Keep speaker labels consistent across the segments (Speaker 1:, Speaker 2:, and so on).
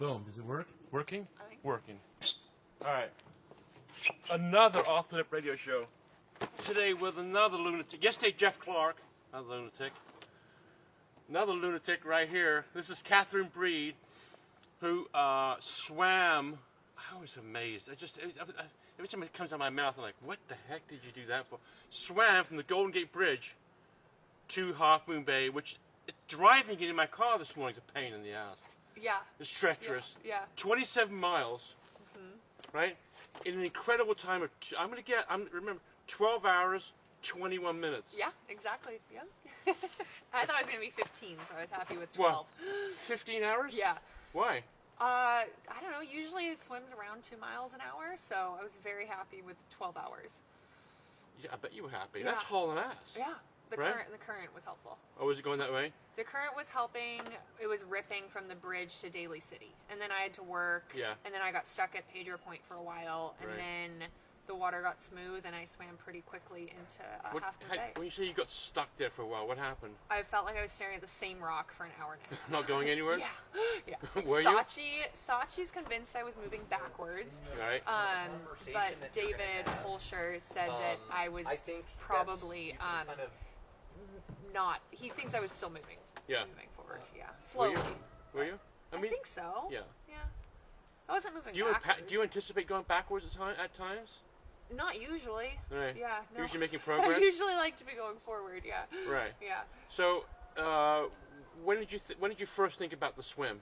Speaker 1: Boom. Does it work?
Speaker 2: Working?
Speaker 3: I think so.
Speaker 2: Working. All right. Another Off the Lip radio show. Today with another lunatic. Yesterday, Jeff Clark, another lunatic. Another lunatic right here. This is Catherine Breed, who swam. I was amazed. Every time it comes out of my mouth, I'm like, what the heck did you do that for? Swam from the Golden Gate Bridge to Half Moon Bay, which driving it in my car this morning is a pain in the ass.
Speaker 3: Yeah.
Speaker 2: It's treacherous.
Speaker 3: Yeah.
Speaker 2: 27 miles, right? In an incredible time of, remember, 12 hours, 21 minutes.
Speaker 3: Yeah, exactly. Yeah. I thought it was going to be 15, so I was happy with 12.
Speaker 2: Well, 15 hours?
Speaker 3: Yeah.
Speaker 2: Why?
Speaker 3: I don't know. Usually it swims around 2 miles an hour, so I was very happy with 12 hours.
Speaker 2: Yeah, I bet you were happy.
Speaker 3: Yeah.
Speaker 2: That's hauling ass.
Speaker 3: Yeah. The
Speaker 2: Right?
Speaker 3: current was helpful.
Speaker 2: Oh, was it going that way?
Speaker 3: The current was helping. It was ripping from the bridge to Daly City. And then I had to work.
Speaker 2: Yeah.
Speaker 3: And then I got stuck at Pedro Point for a while. And
Speaker 2: Right.
Speaker 3: then the water got smooth and I swam pretty quickly into Half Moon Bay.
Speaker 2: When you say you got stuck there for a while, what happened?
Speaker 3: I felt like I was staring at the same rock for an hour and a half.
Speaker 2: Not going anywhere?
Speaker 3: Yeah.
Speaker 2: Were you?
Speaker 3: Sachi's convinced I was moving backwards.
Speaker 2: Right.
Speaker 3: But David Holscher said that I was probably not. He thinks I was still moving.
Speaker 2: Yeah.
Speaker 3: Moving forward. Yeah. Slowly.
Speaker 2: Were you?
Speaker 3: I think so.
Speaker 2: Yeah.
Speaker 3: Yeah. I wasn't moving
Speaker 2: Do you
Speaker 3: backwards.
Speaker 2: do you anticipate going backwards at times?
Speaker 3: Not usually.
Speaker 2: Right.
Speaker 3: Yeah. No.
Speaker 2: Usually making progress?
Speaker 3: I usually like to be going forward. Yeah.
Speaker 2: Right.
Speaker 3: Yeah.
Speaker 2: So, when did you first think about the swim?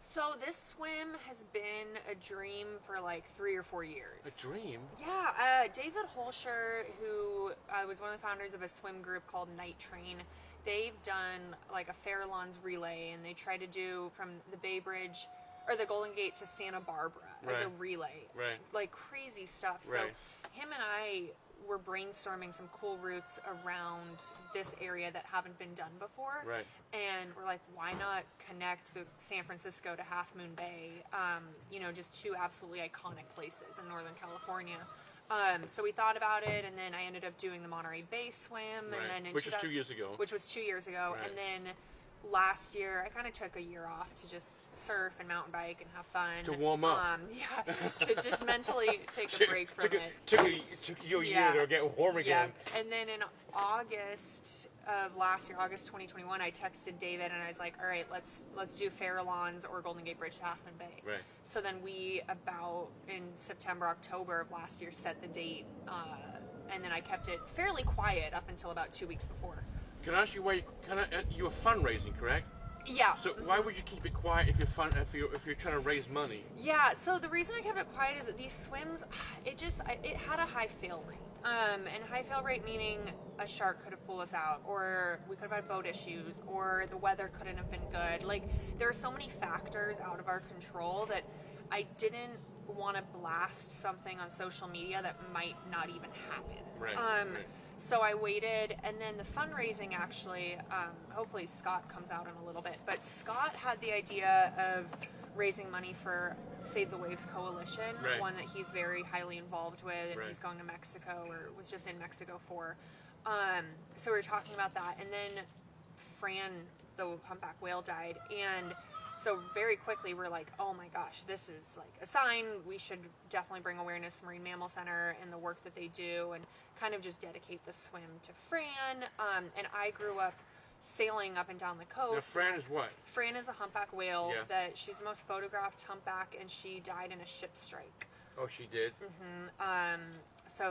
Speaker 3: So this swim has been a dream for like 3 or 4 years.
Speaker 2: A dream?
Speaker 3: Yeah, David Holscher, who was one of the founders of a swim group called Night Train, they've done like a Farallon's relay, and they try to do from the Bay Bridge or the Golden Gate to Santa Barbara as a relay.
Speaker 2: Right.
Speaker 3: Like crazy stuff.
Speaker 2: Right.
Speaker 3: So him and I were brainstorming some cool routes around this area that haven't been done before.
Speaker 2: Right.
Speaker 3: And we're like, why not connect the San Francisco to Half Moon Bay? Just two absolutely iconic places in Northern California. So we thought about it, and then I ended up doing the Monterey Bay swim,
Speaker 2: Right.
Speaker 3: and then
Speaker 2: Which was 2 years ago.
Speaker 3: Which was 2 years ago,
Speaker 2: Right.
Speaker 3: and then last year I kind of took a year off to just surf and mountain bike and have fun.
Speaker 2: To warm up.
Speaker 3: To just mentally take a break from it.
Speaker 2: Took you a year to get warm again.
Speaker 3: Yeah. And then in August of last year, August 2021, I texted David and I was like, all right, let's do Farallons or Golden Gate Bridge to Half Moon Bay.
Speaker 2: Right.
Speaker 3: So then we, about in September, October of last year, set the date, and then I kept it fairly quiet up until about 2 weeks before.
Speaker 2: Can I ask you why you were fundraising, correct?
Speaker 3: Yeah.
Speaker 2: So why would you keep it quiet if you're trying to raise money?
Speaker 3: Yeah, so the reason I kept it quiet is that these swims, it had a high fail rate. And high fail rate meaning a shark could have pulled us out, or we could have had boat issues, or the weather couldn't have been good. Like, there are so many factors out of our control that I didn't want to blast something on social media that might not even happen.
Speaker 2: Right.
Speaker 3: So I waited, and then the fundraising actually, hopefully Scott comes out in a little bit, but Scott had the idea of raising money for Save the Waves Coalition,
Speaker 2: Right.
Speaker 3: one that he's very highly involved with, and
Speaker 2: Right.
Speaker 3: he's going to Mexico, or was just in Mexico for. So we were talking about that, and then Fran, the humpback whale, died, and so very quickly we're like, oh my gosh, this is like a sign. We should definitely bring awareness to Marine Mammal Center and the work that they do, and kind of just dedicate the swim to Fran. And I grew up sailing up and down the coast.
Speaker 2: Now, Fran is what?
Speaker 3: Fran is a humpback whale.
Speaker 2: Yeah.
Speaker 3: That she's the most photographed humpback, and she died in a ship strike.
Speaker 2: Oh, she did?
Speaker 3: So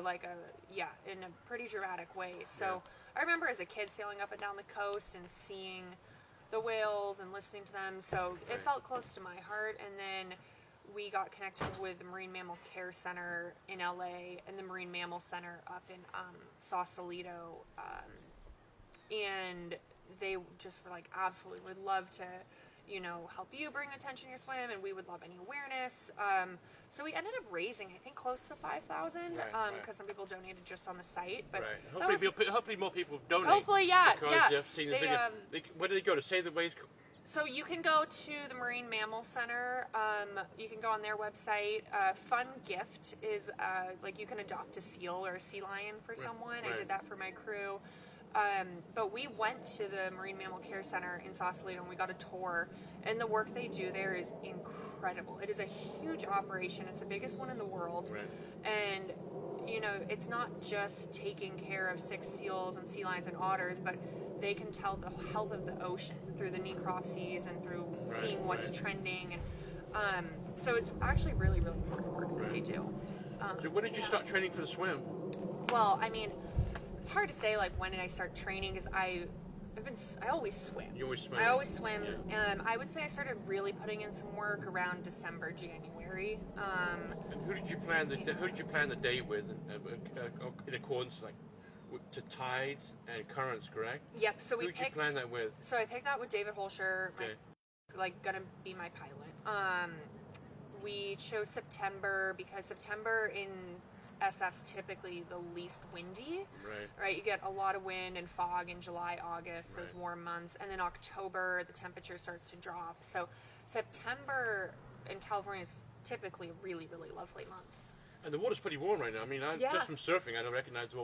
Speaker 3: in a pretty dramatic way. So
Speaker 2: Yeah.
Speaker 3: I remember as a kid sailing up and down the coast and seeing the whales and listening to them. So it felt close to my heart. And then we got connected with the Marine Mammal Care Center in LA and the Marine Mammal Center up in Sausalito. And they just were like, absolutely, would love to, help you bring attention to your swim, and we would love any awareness. So we ended up raising, I think, close to $5,000, because some people donated just on the site. But
Speaker 2: hopefully more people donate.
Speaker 3: Hopefully, yeah.
Speaker 2: Because they've seen this video. Where do they go to Save the Waves?
Speaker 3: So you can go to the Marine Mammal Center. You can go on their website. Fun gift is you can adopt a seal or a sea lion for someone. I did that for my crew. But we went to the Marine Mammal Care Center in Sausalito, and we got a tour. And the work they do there is incredible. incredible. It is a huge operation. It's the biggest one in the world.
Speaker 2: Right.
Speaker 3: And, you know, it's not just taking care of 6 seals and sea lions and otters, but they can tell the health of the ocean through the necropsies and through seeing what's trending. And so it's actually really, really important work that they do.
Speaker 2: So when did you start training for the swim?
Speaker 3: Well, I mean, it's hard to say, like, when did I start training, because I always swim.
Speaker 2: You always swim.
Speaker 3: I always swim.
Speaker 2: Yeah.
Speaker 3: I would say I started really putting in some work around December, January.
Speaker 2: And who did you plan the day with? In accordance, like, to tides and currents, correct?
Speaker 3: Yep. So
Speaker 2: who did you plan that with?
Speaker 3: So I picked that with David Holscher,
Speaker 2: Okay.
Speaker 3: gonna be my pilot. We chose September because September in SF's typically the least windy. Right. You get a lot of wind and fog in July, August, those warm months, and then October the temperature starts to drop. So September in California is typically a really, really lovely month.
Speaker 2: And the water's pretty warm right now. I mean, just from surfing, I don't recognize the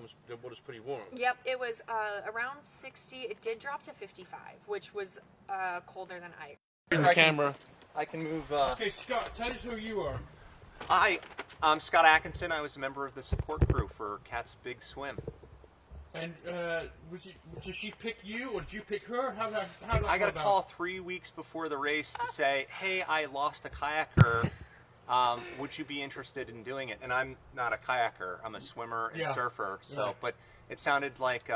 Speaker 2: water's pretty warm.
Speaker 3: Yep, it was around 60. It did drop to 55, which was colder than I.
Speaker 2: Here's the camera.
Speaker 1: I can move.
Speaker 2: Okay, Scott, tell us who you are.
Speaker 1: Hi, I'm Scott Atkinson. I was a member of the support crew for Cat's Big Swim.
Speaker 2: And did she pick you, or did you pick her? How did
Speaker 1: I got a call 3 weeks before the race to say, "Hey, I lost a kayaker. Would you be interested in doing it?" And I'm not a kayaker. I'm a swimmer and surfer. So, but it sounded like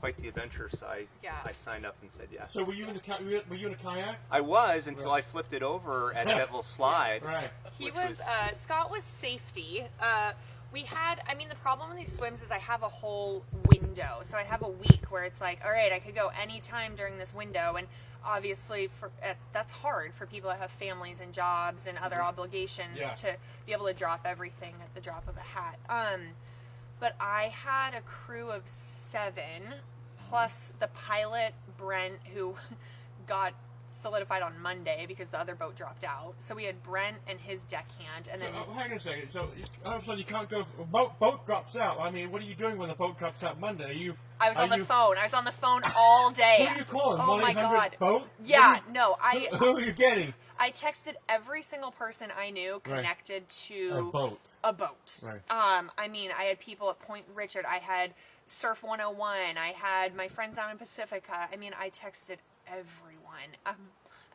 Speaker 1: quite the adventure, so I signed up and said yes.
Speaker 2: So were you in a kayak?
Speaker 1: I was until I flipped it over at Devil's Slide.
Speaker 2: Right.
Speaker 3: He was Scott was safety. We had, I mean, the problem with these swims is I have a whole window. So I have a week where it's like, all right, I could go anytime during this window. And obviously that's hard for people that have families and jobs and other obligations to be able to drop everything at the drop of a hat. But I had a crew of 7 plus the pilot, Brent, who got solidified on Monday because the other boat dropped out. So we had Brent and his deckhand, and then
Speaker 2: hang on a second. So all of a sudden you can't go. Boat drops out. I mean, what are you doing when the boat drops out Monday?
Speaker 3: I was on the phone. I was on the phone all day.
Speaker 2: Who are you calling?
Speaker 3: Oh my God!
Speaker 2: Boat?
Speaker 3: Yeah,
Speaker 2: Who are you getting?
Speaker 3: I texted every single person I knew connected to
Speaker 2: a
Speaker 3: boat.
Speaker 2: Right.
Speaker 3: I mean, I had people at Point Richard. I had Surf 101. I had my friends down in Pacifica. I mean, I texted everyone.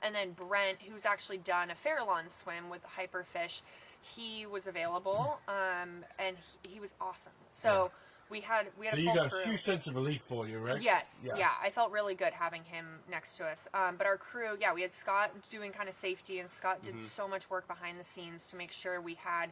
Speaker 3: And then Brent, who's actually done a Farallon swim with the Hyperfish, he was available, and he was awesome. So we had a full crew.
Speaker 2: You got a huge sense of relief for you, right?
Speaker 3: Yes, yeah. I felt really good having him next to us. But our crew, we had Scott doing kind of safety, and Scott did so much work behind the scenes to make sure we had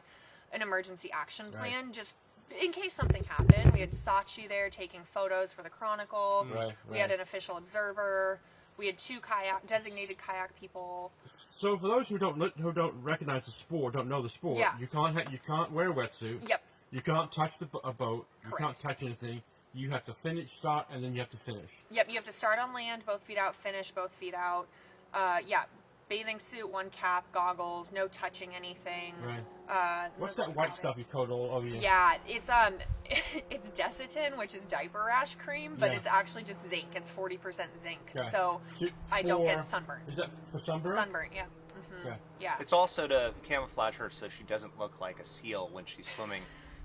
Speaker 3: an emergency action plan just in case something happened. We had Sachi there taking photos for the Chronicle. We had an official observer. We had 2 designated kayak people.
Speaker 2: So for those who don't recognize the sport, don't know the sport, you can't wear a wetsuit.
Speaker 3: Yep.
Speaker 2: You can't touch a boat. You
Speaker 3: Correct.
Speaker 2: can't touch anything. You have to start, and then you have to finish.
Speaker 3: Yep. You have to start on land, both feet out, finish both feet out. Bathing suit, 1 cap, goggles, no touching anything.
Speaker 2: Right. What's that white stuff you coat all over you?
Speaker 3: Yeah, it's it's Desitin, which is diaper rash cream, but it's actually just zinc. It's 40% zinc, so I don't get sunburn.
Speaker 2: Is that for sunburn?
Speaker 3: Sunburn, yeah. Yeah.
Speaker 1: It's also to camouflage her so she doesn't look like a seal when she's swimming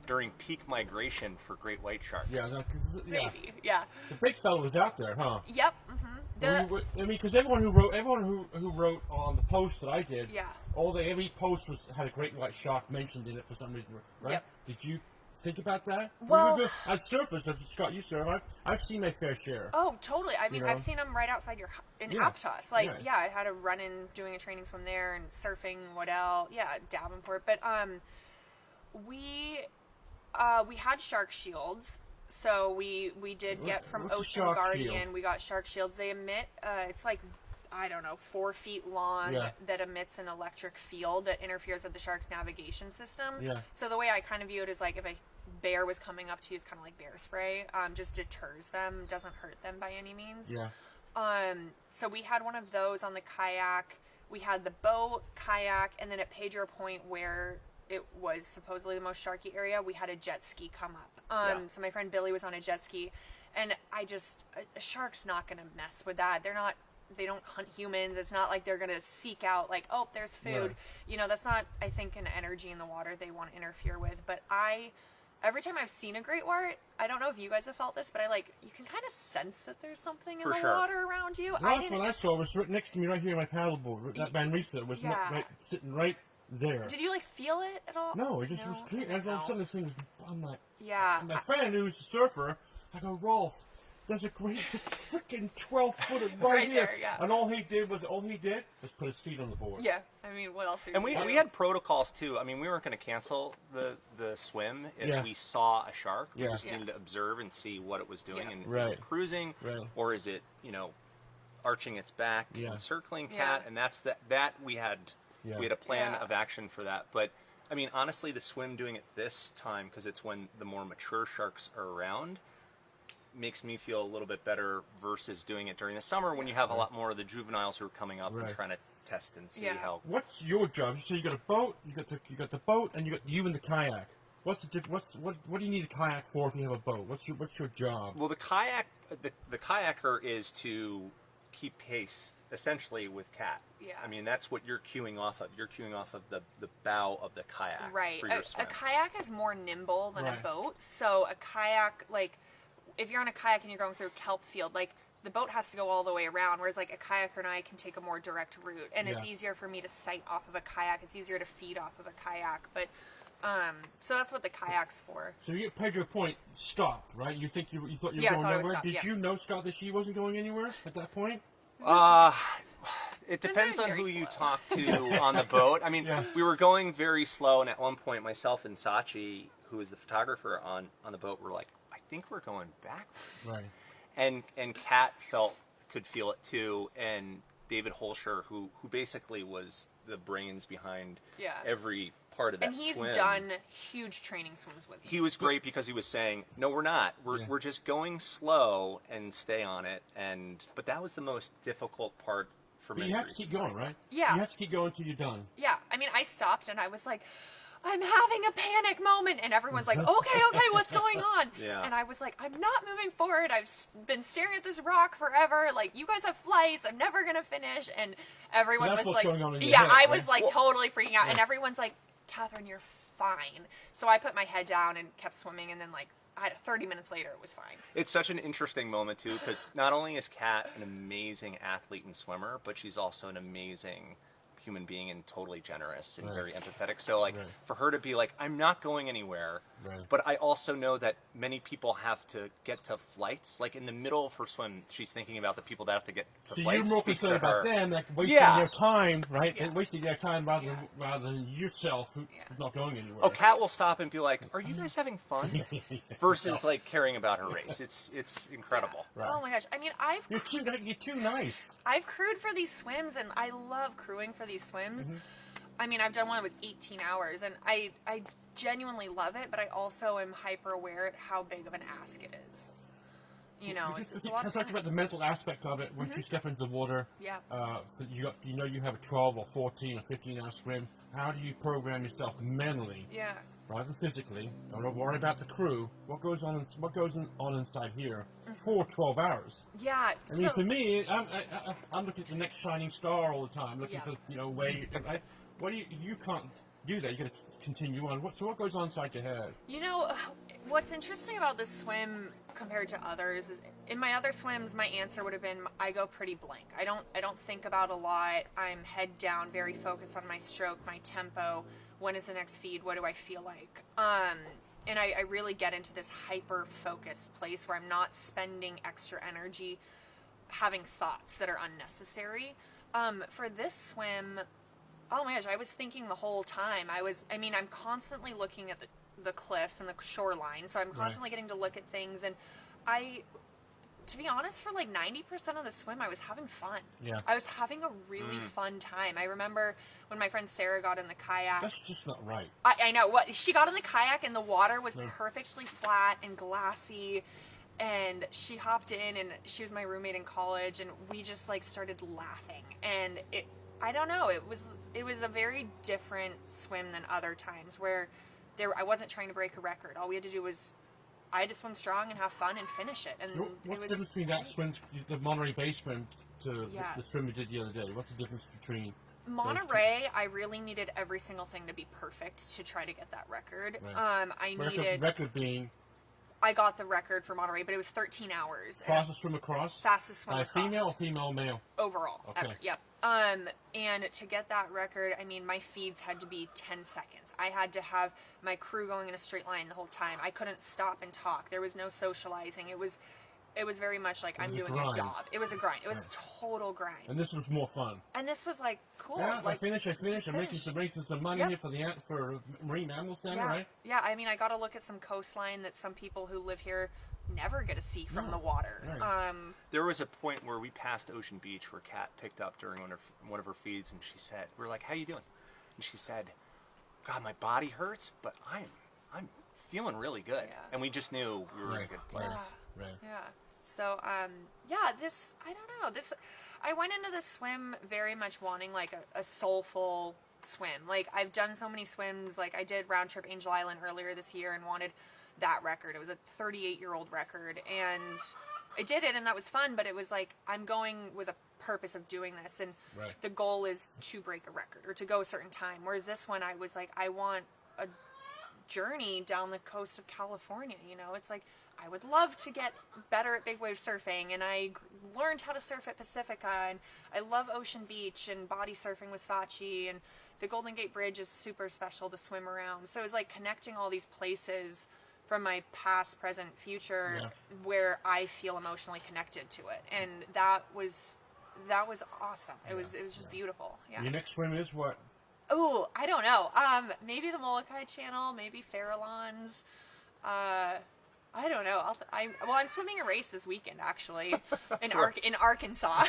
Speaker 1: during peak migration for great white sharks.
Speaker 3: Maybe. Yeah.
Speaker 2: The big fellow was out there, huh?
Speaker 3: Yep.
Speaker 2: I mean, because everyone who wrote on the post that I did, every post had a great white shark mentioned in it for some reason, right?
Speaker 3: Yep.
Speaker 2: Did you think about that?
Speaker 3: Well,
Speaker 2: as surfers, Scott, you surf. I've seen my fair share.
Speaker 3: Oh, totally. I mean, I've seen them right outside in Aptos. Like, I had a run-in doing a training swim there and surfing. What else? Yeah, Davenport. But we had shark shields. So we did get from Ocean Guardian. Shield? We got shark shields. They emit. It's like, I don't know, 4 feet long that emits an electric field that interferes with the shark's navigation system. Yeah. So the way I kind of view it is like if a bear was coming up to you, it's kind of like bear spray. Just deters them, doesn't hurt them by any means. Yeah. So we had one of those on the kayak. We had the boat, kayak, and then at Pedro Point where it was supposedly the most sharky area, we had a jet ski come up. So my friend Billy was on a jet ski, and a shark's not going to mess with that. They're not hunt humans. It's not like they're gonna seek out like, oh, there's food.
Speaker 4: Right.
Speaker 3: You know, that's not, I think, an energy in the water they want to interfere with. But every time I've seen a great white, I don't know if you guys have felt this, but you can kind of sense that there's something in
Speaker 1: For
Speaker 3: the
Speaker 1: sure.
Speaker 3: water around you.
Speaker 4: The last one I saw was right next to me, right here, my paddleboard. That Van Risa was sitting right there.
Speaker 3: Did you like feel it at all?
Speaker 4: No, it just was clear. And all of a sudden, this thing was. I'm like,
Speaker 3: Yeah.
Speaker 4: my friend who's a surfer, I go, Rolf, there's a great freaking 12-footer right here.
Speaker 3: there, yeah.
Speaker 4: And all he did was put his feet on the board.
Speaker 3: Yeah. I mean, what else are you
Speaker 1: And
Speaker 3: gonna do?
Speaker 1: we had protocols too. I mean, we weren't going to cancel the swim if we saw a shark. We just needed to observe and see what it was doing.
Speaker 3: Yeah.
Speaker 1: And is
Speaker 4: Right.
Speaker 1: it cruising,
Speaker 4: Right.
Speaker 1: or is it arching its back and circling cat?
Speaker 3: Yeah.
Speaker 1: And that's that we had.
Speaker 4: Yeah.
Speaker 1: We had a plan
Speaker 3: Yeah.
Speaker 1: of action for that. But I mean, honestly, the swim doing it this time, because it's when the more mature sharks are around, makes me feel a little bit better versus doing it during the summer when you have a lot more of the juveniles who are coming up and trying to test and see how.
Speaker 4: What's your job? So you got a boat, you got the boat, and you got you and the kayak. What do you need a kayak for if you have a boat? What's your job?
Speaker 1: Well, the kayaker is to keep pace essentially with cat.
Speaker 3: Yeah.
Speaker 1: I mean, that's what you're queuing off of. You're queuing off of the bow of the kayak
Speaker 3: Right.
Speaker 1: for your
Speaker 3: A
Speaker 1: swim.
Speaker 3: kayak is more nimble than a
Speaker 4: Right.
Speaker 3: boat. So a kayak, like, if you're on a kayak and you're going through a kelp field, like, the boat has to go all the way around, whereas, like, a kayaker and I can take a more direct route. And it's easier for me to sight off of a kayak. It's easier to feed off of a kayak. But, so that's what the kayak's for.
Speaker 4: So you Pedro Point stopped, right? You thought you were
Speaker 3: Yeah, I
Speaker 4: going
Speaker 3: thought it was
Speaker 4: nowhere?
Speaker 3: stopped,
Speaker 4: Did
Speaker 3: yeah.
Speaker 4: you know, Scott, that she wasn't going anywhere at that point?
Speaker 1: It depends on
Speaker 3: very
Speaker 1: who you
Speaker 3: slow.
Speaker 1: talk to on the boat. I mean, we were going very slow, and at one point, myself and Sachi, who was the photographer on the boat, were like, I think we're going backwards.
Speaker 4: Right.
Speaker 1: And Kat could feel it too, and David Holscher, who basically was the brains behind every part of that
Speaker 3: And he's
Speaker 1: swim.
Speaker 3: done huge training swims with me.
Speaker 1: He was great because he was saying, "No, we're not. We're just going slow and stay on it." But that was the most difficult part for me.
Speaker 4: But you have to keep going, right?
Speaker 3: Yeah.
Speaker 4: You have to keep going until you're done.
Speaker 3: Yeah, I mean, I stopped and I was like, I'm having a panic moment. And everyone's like, okay, what's going on?
Speaker 1: Yeah.
Speaker 3: And I was like, I'm not moving forward. I've been staring at this rock forever. Like, you guys have flights. I'm never going to finish. And everyone
Speaker 4: That's
Speaker 3: was
Speaker 4: what's
Speaker 3: like,
Speaker 4: going on in your
Speaker 3: yeah,
Speaker 4: head,
Speaker 3: I
Speaker 4: right?
Speaker 3: was like totally freaking out. And everyone's like, Catherine, you're fine. So I put my head down and kept swimming. And then, like, 30 minutes later, it was fine.
Speaker 1: It's such an interesting moment, too, because not only is Kat an amazing athlete and swimmer, but she's also an amazing human being and totally generous and very empathetic. So, like, for her to be like, I'm not going anywhere, but I also know that many people have to get to flights. Like, in the middle of her swim, she's thinking about the people that have to get to
Speaker 4: So
Speaker 1: flights.
Speaker 4: you're more
Speaker 1: speaks
Speaker 4: concerned
Speaker 1: to her.
Speaker 4: about them, like wasting their time, right? And wasting their time rather than yourself, who's not going anywhere.
Speaker 1: Oh, Kat will stop and be like, "Are you guys having fun?" Versus like caring about her race. It's incredible.
Speaker 4: Right.
Speaker 3: Oh my gosh. I mean,
Speaker 4: You're too nice.
Speaker 3: I've crewed for these swims, and I love crewing for these swims. I mean, I've done one that was 18 hours, and I genuinely love it, but I also am hyper aware at how big of an ask it is. You know, it's a lot of
Speaker 4: talk
Speaker 3: time.
Speaker 4: about the mental aspect of it. Once you step into the water,
Speaker 3: Yeah.
Speaker 4: you have a 12 or 14 or 15-hour swim. How do you program yourself mentally,
Speaker 3: Yeah.
Speaker 4: rather than physically? Don't worry about the crew. What goes on inside here for 12 hours?
Speaker 3: Yeah.
Speaker 4: I mean, for me, I'm looking at the next shining star all the time, looking for way. You can't do that. You got to continue on. What goes on inside your head?
Speaker 3: You know, what's interesting about this swim compared to others is in my other swims, my answer would have been I go pretty blank. I don't think about a lot. I'm head down, very focused on my stroke, my tempo. When is the next feed? What do I feel like? And I really get into this hyper focused place where I'm not spending extra energy having thoughts that are unnecessary. For this swim, oh my gosh, I was thinking the whole time. I'm constantly looking at the cliffs and the shoreline, so I'm constantly getting to look at things. And to be honest, for like 90% of the swim, I was having fun.
Speaker 4: Yeah.
Speaker 3: I was having a really fun time. I remember when my friend Sarah got in the kayak.
Speaker 4: That's just not right.
Speaker 3: I know. She got in the kayak and the water was perfectly flat and glassy. And she hopped in, and she was my roommate in college, and we just like started laughing. And I don't know, it was a very different swim than other times where I wasn't trying to break a record. All we had to do was I had to swim strong and have fun and finish it. And
Speaker 4: What's the difference between that swim, the Monterey Bay swim, to
Speaker 3: Yeah.
Speaker 4: the swim you did the other day? What's the difference between
Speaker 3: Monterey, I really needed every single thing to be perfect to try to get that record.
Speaker 4: Right.
Speaker 3: I needed.
Speaker 4: Record being
Speaker 3: I got the record for Monterey, but it was 13 hours.
Speaker 4: fastest swim across?
Speaker 3: Fastest swim
Speaker 4: By
Speaker 3: across.
Speaker 4: female or female male?
Speaker 3: Overall.
Speaker 4: Okay.
Speaker 3: Ever. Yep. And to get that record, I mean, my feeds had to be 10 seconds. I had to have my crew going in a straight line the whole time. I couldn't stop and talk. There was no socializing. It was very much like I'm doing a job. It was a grind. It was a total grind.
Speaker 4: And this was more fun.
Speaker 3: And this was like cool.
Speaker 4: Yeah,
Speaker 3: like,
Speaker 4: I finished.
Speaker 3: just
Speaker 4: I'm making some money
Speaker 3: Yep.
Speaker 4: here for Marine Mammal Center,
Speaker 3: Yeah.
Speaker 4: right?
Speaker 3: Yeah, I mean, I got to look at some coastline that some people who live here never get to see from
Speaker 4: No.
Speaker 3: the water.
Speaker 4: Right.
Speaker 1: There was a point where we passed Ocean Beach where Kat picked up during one of her feeds, and she said, "We're like, how you doing?" And she said, "God, my body hurts, but I'm feeling really good."
Speaker 3: Yeah.
Speaker 1: And we just knew we were in a
Speaker 4: Right.
Speaker 1: good place.
Speaker 4: Right. Right.
Speaker 3: Yeah. So, this, I don't know, I went into this swim very much wanting like a soulful swim. Like, I've done so many swims. Like, I did Round Trip Angel Island earlier this year and wanted that record. It was a 38-year-old record, and I did it, and that was fun, but it was like, I'm going with a purpose of doing this, and
Speaker 4: Right.
Speaker 3: the goal is to break a record or to go a certain time. Whereas this one, I was like, I want a journey down the coast of California. You know, it's like, I would love to get better at big wave surfing, and I learned how to surf at Pacifica, and I love Ocean Beach and body surfing with Saatchi, and the Golden Gate Bridge is super special to swim around. So it was like connecting all these places from my past, present, future,
Speaker 4: Yeah.
Speaker 3: where I feel emotionally connected to it, and that was awesome. It was just beautiful. Yeah.
Speaker 4: Your next swim is what?
Speaker 3: Oh, I don't know. Maybe the Molokai Channel, maybe Farallons. I don't know. I'm swimming a race this weekend, actually, in Arkansas.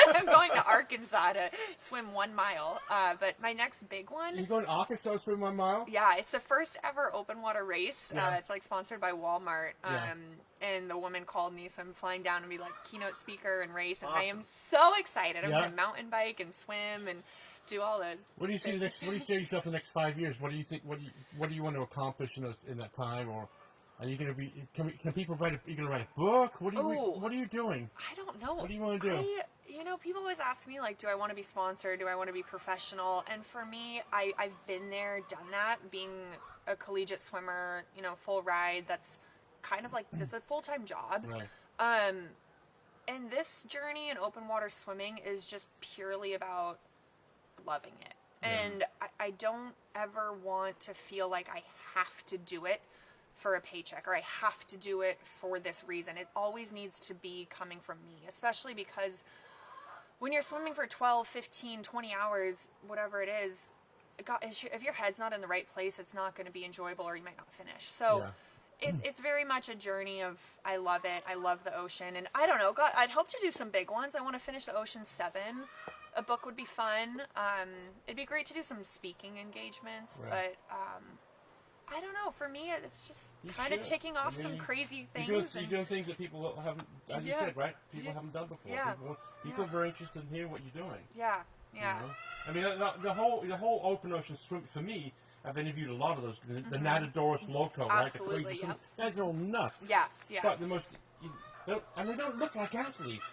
Speaker 3: I'm going to Arkansas to swim 1 mile. But my next big one.
Speaker 4: You going to Arkansas to swim 1 mile?
Speaker 3: Yeah, it's the first ever open water race.
Speaker 4: Yeah.
Speaker 3: It's like sponsored by Walmart.
Speaker 4: Yeah.
Speaker 3: And the woman called me, so I'm flying down to be like keynote speaker and race. And I
Speaker 1: Awesome.
Speaker 3: am so excited. I'm
Speaker 4: Yeah.
Speaker 3: going to mountain bike and swim and do all the.
Speaker 4: What do you see next? What do you see yourself in the next 5 years? What do you think? What do you want to accomplish in that time? Or are you going to be? Can people write? Are you going to write a book? What are you doing?
Speaker 3: I don't know.
Speaker 4: What do you want to do?
Speaker 3: People always ask me, like, do I want to be sponsored? Do I want to be professional? And for me, I've been there, done that. Being a collegiate swimmer, full ride, that's kind of like, that's a full-time job.
Speaker 4: Right.
Speaker 3: And this journey in open water swimming is just purely about loving it.
Speaker 4: Yeah.
Speaker 3: And I don't ever want to feel like I have to do it for a paycheck, or I have to do it for this reason. It always needs to be coming from me, especially because when you're swimming for 12, 15, 20 hours, whatever it is, if your head's not in the right place, it's not going to be enjoyable, or you might not finish. So it's very much a journey of, I love it. I love the ocean. And I don't know, God, I'd hope to do some big ones. I want to finish the Ocean 7. A book would be fun. It'd be great to do some speaking engagements,
Speaker 4: Right.
Speaker 3: but I don't know. For me, it's just
Speaker 4: You
Speaker 3: kind of
Speaker 4: should.
Speaker 3: ticking off
Speaker 4: I mean,
Speaker 3: some crazy things.
Speaker 4: You're doing things that people haven't, as you
Speaker 3: Yeah.
Speaker 4: said, right? People
Speaker 3: Yeah.
Speaker 4: haven't done before.
Speaker 3: Yeah.
Speaker 4: People
Speaker 3: Yeah.
Speaker 4: are very interested in hearing what you're doing.
Speaker 3: Yeah, yeah.
Speaker 4: You know? I mean, the whole open ocean swim for me. I've interviewed a lot of those. The Natadoris Loco, right?
Speaker 3: Absolutely,
Speaker 4: The guys are all nuts.
Speaker 3: Yeah, yeah.
Speaker 4: But the most, and they don't look like athletes.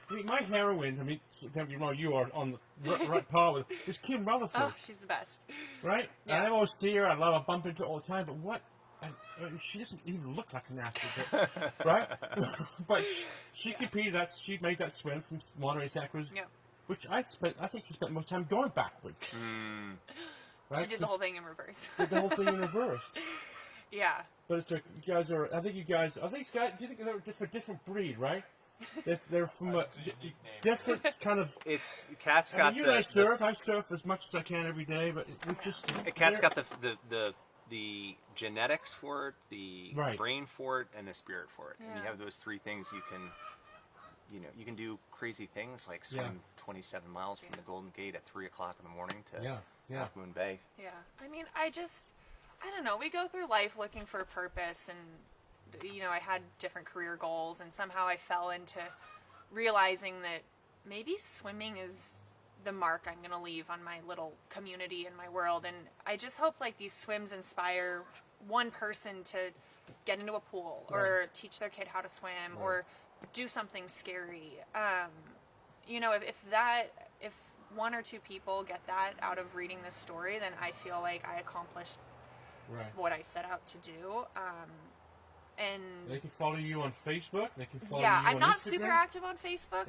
Speaker 4: I mean, my heroine. I mean, don't get me wrong, you are on the right par with. Is Kim Rutherford,
Speaker 3: Oh, she's the best.
Speaker 4: right?
Speaker 3: Yeah.
Speaker 4: And I always see her. I love her, bump into her all the time. But what? She doesn't even look like an athlete, right? But she competed. She made that swim from Monterey Santa Cruz,
Speaker 3: Yeah.
Speaker 4: which I think she spent most time going backwards. Right?
Speaker 3: She did the whole thing in reverse.
Speaker 4: Did the whole thing in reverse.
Speaker 3: Yeah.
Speaker 4: But it's like, you guys are. I think you guys. Do you think they're just a different breed, right? They're from a different kind of.
Speaker 1: It's Kat's
Speaker 4: I
Speaker 1: got
Speaker 4: mean, you and I surf. I surf as much as I can every day, but we just.
Speaker 1: Kat's got the genetics for it, the
Speaker 4: Right.
Speaker 1: brain for it, and the spirit for it. And you
Speaker 3: Yeah.
Speaker 1: have those three things. You can do crazy things like swim 27 miles from the Golden Gate at 3 o'clock in the morning to Half Moon Bay.
Speaker 3: Yeah. I mean, I don't know. We go through life looking for a purpose, and, I had different career goals, and somehow I fell into realizing that maybe swimming is the mark I'm going to leave on my little community and my world. And I just hope, like, these swims inspire one person to get into a pool or teach their kid how to swim or do something scary. you know, if one or two people get that out of reading this story, then I feel like I accomplished what I set out to do. And
Speaker 4: they can follow you on Facebook. They can follow
Speaker 3: yeah,
Speaker 4: you on
Speaker 3: I'm not
Speaker 4: Instagram?
Speaker 3: super active on Facebook.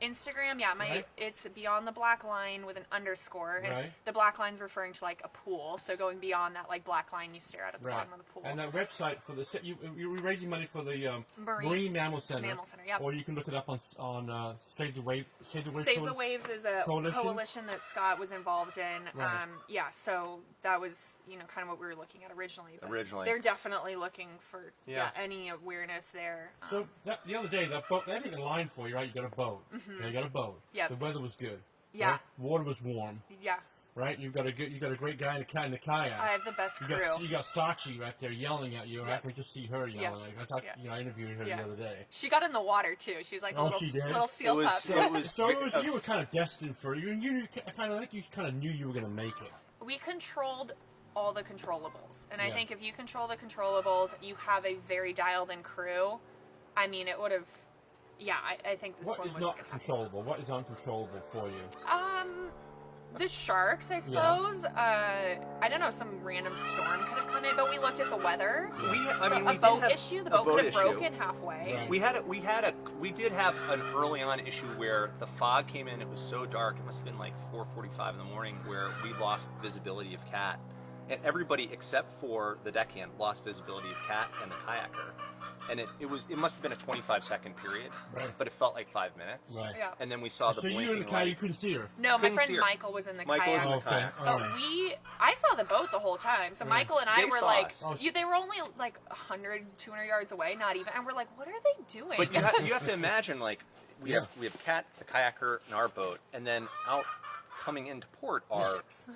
Speaker 4: Instagram?
Speaker 3: Yeah,
Speaker 4: Right.
Speaker 3: it's beyond the black line with an underscore. And
Speaker 4: Right.
Speaker 3: the black line's referring to like a pool. So going beyond that like black line, you stare out at the bottom of the pool.
Speaker 4: And that website for the you're raising money for the
Speaker 3: Marine
Speaker 4: Mammal Center.
Speaker 3: Mammal Center, yep.
Speaker 4: Or you can look it up on Save the Waves.
Speaker 3: Save the Waves is a coalition that Scott was involved in.
Speaker 4: Right.
Speaker 3: Yeah, so that was, you know, kind of what we were looking at originally. But
Speaker 1: Originally.
Speaker 3: they're definitely looking for
Speaker 1: Yeah.
Speaker 3: any awareness there.
Speaker 4: So the other day, that boat, they had a line for you, right? You got a boat. Okay, you got a boat.
Speaker 3: Yep.
Speaker 4: The weather was good.
Speaker 3: Yeah.
Speaker 4: Right? Water was warm.
Speaker 3: Yeah,
Speaker 4: Right? You got a great guy in the kayak.
Speaker 3: I have the best crew.
Speaker 4: You got Sachi right there yelling at you.
Speaker 3: Yep.
Speaker 4: I could just see her yelling.
Speaker 3: Yep.
Speaker 4: I thought,
Speaker 3: Yeah.
Speaker 4: I interviewed her
Speaker 3: Yeah.
Speaker 4: the other day.
Speaker 3: She got in the water too. She was like a
Speaker 4: Oh,
Speaker 3: little,
Speaker 4: she did?
Speaker 3: little seal
Speaker 1: It was-
Speaker 3: pup.
Speaker 1: it was-
Speaker 4: So you were kind of destined for you, and you kind of like you kind of knew you were going to make it.
Speaker 3: We controlled all the controllables, and I
Speaker 4: Yeah.
Speaker 3: think if you control the controllables, you have a very dialed-in crew. I mean, it would have. Yeah, I think this
Speaker 4: What
Speaker 3: one
Speaker 4: is
Speaker 3: was
Speaker 4: not
Speaker 3: gonna happen.
Speaker 4: controllable? What is uncontrollable for you?
Speaker 3: The sharks, I suppose. I don't know, some random storm could have come in, but we looked at the weather. A boat issue. The boat could have broken halfway.
Speaker 4: Right.
Speaker 1: We did have an early on issue where the fog came in. It was so dark. It must have been like 4:45 in the morning where we lost visibility of Cat, and everybody except for the deckhand lost visibility of Cat and the kayaker. And it must have been a 25-second period,
Speaker 4: Right.
Speaker 1: but it felt like 5 minutes.
Speaker 4: Right.
Speaker 3: Yeah.
Speaker 1: And then we saw the
Speaker 4: So you
Speaker 1: blinking
Speaker 4: in the kayak, you
Speaker 1: light.
Speaker 4: couldn't see her.
Speaker 3: No, my
Speaker 1: Couldn't
Speaker 3: friend
Speaker 1: see her.
Speaker 3: Michael was in the
Speaker 1: Michael was
Speaker 3: kayak.
Speaker 1: in the kayak.
Speaker 4: all
Speaker 3: But
Speaker 4: right.
Speaker 3: I saw the boat the whole time. So Michael and I
Speaker 1: They
Speaker 3: were
Speaker 1: saw
Speaker 3: like,
Speaker 1: us.
Speaker 3: they were only like 100, 200 yards away, not even. And we're like, what are they doing?
Speaker 1: But you have to imagine, like, we have Cat, the kayaker, and our boat, and then out coming into port are
Speaker 3: Ships.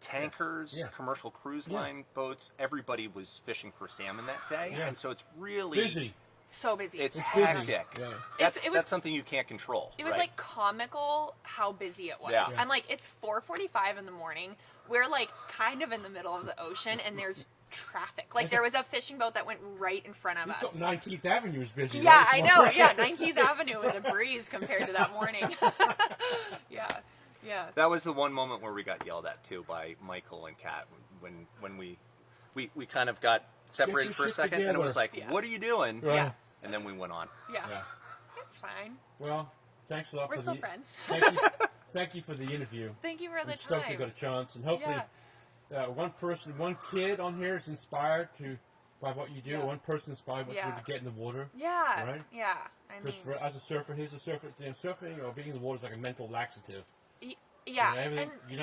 Speaker 1: tankers,
Speaker 4: Yeah.
Speaker 1: commercial cruise
Speaker 4: Yeah.
Speaker 1: line boats. Everybody was fishing for salmon that day,
Speaker 4: Yeah.
Speaker 1: and so it's really
Speaker 4: Busy.
Speaker 3: So busy.
Speaker 1: It's
Speaker 4: busy.
Speaker 1: hectic.
Speaker 4: Yeah.
Speaker 1: That's something you can't control.
Speaker 3: It was
Speaker 1: right?
Speaker 3: like comical how busy it was.
Speaker 1: Yeah.
Speaker 3: I'm like, it's 4:45 in the morning. We're like kind of in the middle of the ocean, and there's traffic. Like there was a fishing boat that went right in front of
Speaker 4: You
Speaker 3: us.
Speaker 4: thought 19th Avenue was busy.
Speaker 3: Yeah,
Speaker 4: right?
Speaker 3: I know. Yeah, 19th Avenue was a breeze compared to that morning. Yeah.
Speaker 1: That was the one moment where we got yelled at too by Michael and Kat when we kind of got separated
Speaker 4: your
Speaker 1: for a
Speaker 4: shit
Speaker 1: second, and it was
Speaker 4: together.
Speaker 1: like,
Speaker 3: Yeah.
Speaker 1: "What are you doing?"
Speaker 4: Right.
Speaker 3: Yeah.
Speaker 1: And then we went on.
Speaker 3: Yeah.
Speaker 4: Yeah.
Speaker 3: It's fine.
Speaker 4: Well, thanks a lot
Speaker 3: We're
Speaker 4: for
Speaker 3: still
Speaker 4: the
Speaker 3: friends.
Speaker 4: thank you for the interview.
Speaker 3: Thank you for the
Speaker 4: I'm stoked we
Speaker 3: time.
Speaker 4: got a chance, and hopefully, one kid on here is inspired by what you do.
Speaker 3: Yeah.
Speaker 4: One person inspired by what
Speaker 3: Yeah.
Speaker 4: you get in the water.
Speaker 3: Yeah.
Speaker 4: Right?
Speaker 3: Yeah. I mean,
Speaker 4: Because as a surfer, he's a surfer. Surfing or being in the water is like a mental laxative.
Speaker 3: yeah.
Speaker 4: You know, everything,
Speaker 3: And
Speaker 4: you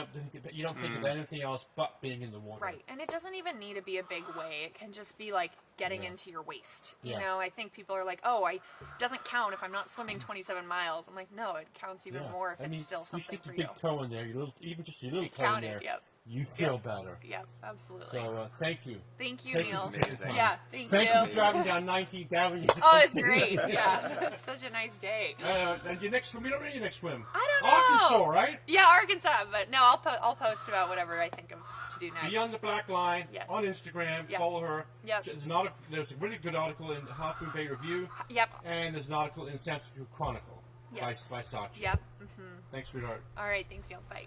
Speaker 4: don't think about anything else but being in the water.
Speaker 3: right. And it doesn't even need to be a big way. It can just be like getting into your waist. You
Speaker 4: Yeah.
Speaker 3: know, I think people are like, "Oh, it doesn't count if I'm not swimming 27 miles." I'm like, "No, it counts even
Speaker 4: Yeah.
Speaker 3: more if
Speaker 4: I mean,
Speaker 3: it's still
Speaker 4: you
Speaker 3: something
Speaker 4: stick
Speaker 3: for
Speaker 4: your
Speaker 3: you."
Speaker 4: big toe in there, even just your little
Speaker 3: You
Speaker 4: toe in
Speaker 3: count
Speaker 4: there.
Speaker 3: it. Yep.
Speaker 4: You feel better.
Speaker 3: Yep. Absolutely.
Speaker 4: So thank you.
Speaker 3: Thank you,
Speaker 4: Thank you
Speaker 3: Neil.
Speaker 4: for taking the time.
Speaker 3: Yeah. Thank
Speaker 4: Thank
Speaker 3: you.
Speaker 4: you for driving down 19th Avenue.
Speaker 3: Oh, it's great. Yeah. It's such a nice day.
Speaker 4: And your next swim, you don't know your next swim.
Speaker 3: I don't know.
Speaker 4: Arkansas, right?
Speaker 3: Yeah, Arkansas. But no, I'll post about whatever I think of to do next.
Speaker 4: Beyond the Black Line
Speaker 3: Yes.
Speaker 4: on Instagram.
Speaker 3: Yep.
Speaker 4: Follow her.
Speaker 3: Yep.
Speaker 4: There's a really good article in the Harpoon Bay Review,
Speaker 3: Yep.
Speaker 4: and there's an article in San Francisco Chronicle
Speaker 3: Yes.
Speaker 4: by Sachi.
Speaker 3: Yep.
Speaker 4: Thanks, sweetheart.
Speaker 3: All right. Thanks, y'all. Bye.